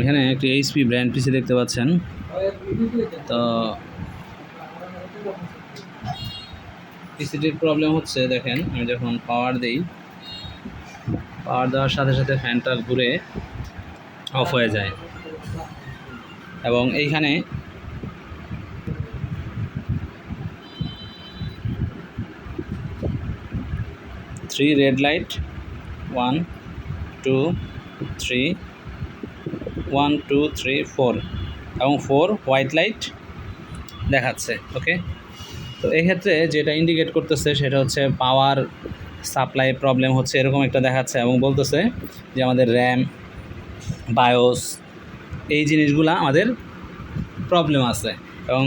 এখানে একটি HP brand পিসি দেখতে পাচ্ছেন। তো পিসিটির প্রবলেম হচ্ছে, দেখেন আমি যখন পাওয়ার দিই, পাওয়ার দেওয়ার সাথে সাথে ফ্যানটা ঘুরে অফ হয়ে যায় এবং এইখানে থ্রি রেড লাইট 1 2 3 1 2 3 4 এবং 4 হোয়াইট লাইট দেখাচ্ছে। ওকে, তো এক্ষেত্রে যেটা ইন্ডিকেট করতেছে সেটা হচ্ছে পাওয়ার সাপ্লাই প্রবলেম হচ্ছে, এরকম একটা দেখাচ্ছে এবং বলতেছে যে আমাদের র্যাম, বায়োস এই জিনিসগুলা আমাদের প্রবলেম আছে এবং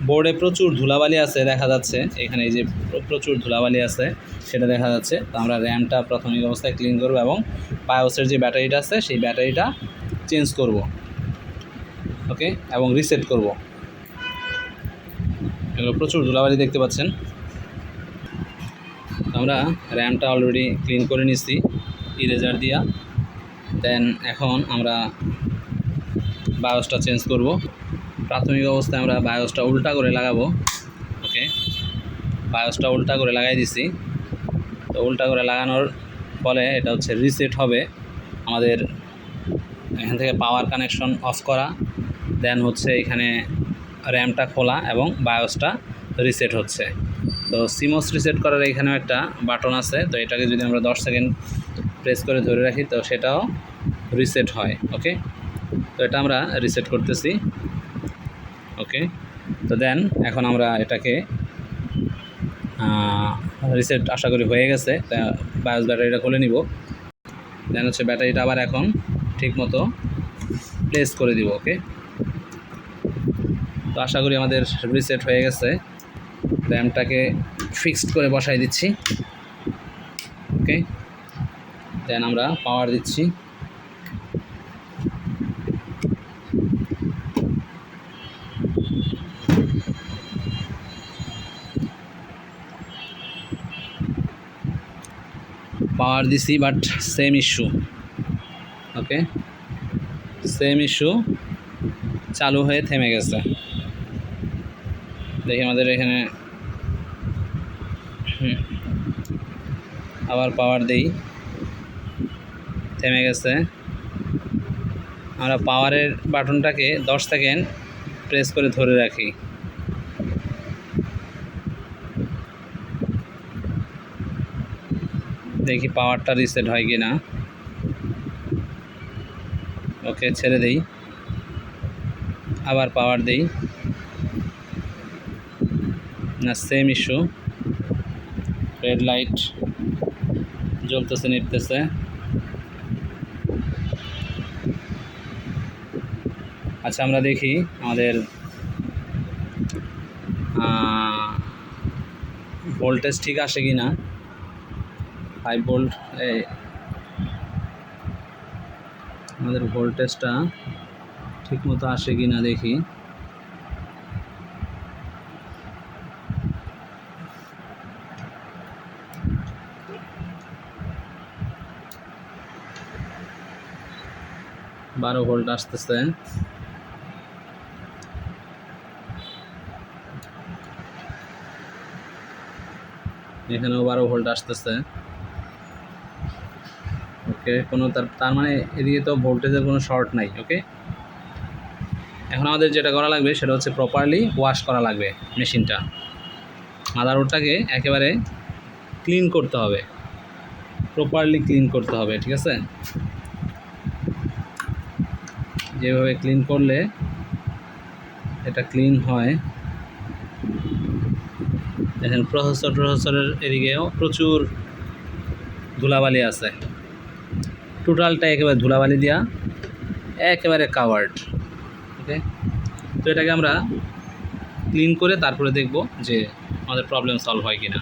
বোর্ডে প্রচুর ধুলাবালি আছে দেখা যাচ্ছে। এখানে এই যে প্রচুর ধুলাবালি আছে সেটা দেখা যাচ্ছে। তো আমরা র্যামটা প্রাথমিক অবস্থায় ক্লিন করব এবং বায়োসের যে ব্যাটারিটা আছে সেই ব্যাটারিটা চেঞ্জ করব। ওকে, এবং রিসেট করব। এগুলো প্রচুর ধুলাবালি দেখতে পাচ্ছেন। আমরা র্যামটা অলরেডি ক্লিন করে নিচ্ছি ইরেজার দিয়া। দেন এখন আমরা বায়োসটা চেঞ্জ করব। প্রাথমিক অবস্থায় আমরা বায়োসটা উল্টা করে লাগাবো। ওকে, বায়োসটা উল্টা করে লাগাই দিছি। তো উল্টা করে লাগানোর ফলে এটা হচ্ছে রিসেট হবে। আমাদের এখান থেকে পাওয়ার কানেকশন অফ করা, দেন হচ্ছে এখানে র্যামটা খোলা এবং বায়োসটা রিসেট হচ্ছে। তো সিমোস রিসেট করার এখানেও একটা বাটন আছে। তো এটাকে যদি আমরা 10 সেকেন্ড প্রেস করে ধরে রাখি তো সেটাও রিসেট হয়। ওকে, তো এটা আমরা রিসেট করতেছি। ওকে, তো দেন এখন আমরা এটাকে রিসেট আশা করি হয়ে গেছে। বায়োস ব্যাটারিটা খুলে নিব। দেন হচ্ছে ব্যাটারিটা আবার এখন ঠিক মতো প্লেস করে দিব। ওকে, তো আশা করি আমাদের রিসেট হয়ে গেছে। র্যামটাকে ফিক্সড করে বসাই দিচ্ছি। ওকে, দেন আমরা পাওয়ার দিচ্ছি। পাওয়ার দিছি but same issue. Okay, same issue, চালু হয়ে থেমে গেছে। দেখি আমাদের এখানে আবার পাওয়ার দেই, থেমে গেছে। আমরা পাওয়ারের বাটনটাকে 10 সেকেন্ড প্রেস করে ধরে রাখি। দেখি পাওয়ারটা রিসেট হয় কি না। ওকে, ছেড়ে দেই, আবার পাওয়ার দেই, না সেম ইস্যু। রেড লাইট জ্বলতেছে, নিতেছে। আচ্ছা, আমরা দেখি আমাদের ভোল্টেজ ঠিক আসে কি না। 5 ভোল্ট, আমাদের ভোল্টেজটা ঠিক মতো আসে কি না দেখি। বারো ভোল্ট আসতেছে। এখানেও 12 ভোল্ট আসতেছে। ওকে, কোনো তার মানে এদিকে তো ভোল্টেজের কোনো শর্ট নাই। ওকে, এখন আমাদের যেটা করা লাগবে সেটা হচ্ছে প্রপারলি ওয়াশ করা লাগবে মেশিনটা। মাদারবোর্ডটাকে একেবারে ক্লিন করতে হবে, প্রপারলি ক্লিন করতে হবে। ঠিক আছে, যেভাবে ক্লিন করলে এটা ক্লিন হয়। দেখেন প্রসেসরের এদিকেও প্রচুর ধুলাবালি আছে। টোটালটা একেবারে ধুলাবালি দিয়া একেবারে কাভার্ড। ওকে, তো এটাকে আমরা ক্লিন করে তারপরে দেখব যে আমাদের প্রবলেম সলভ হয় কিনা।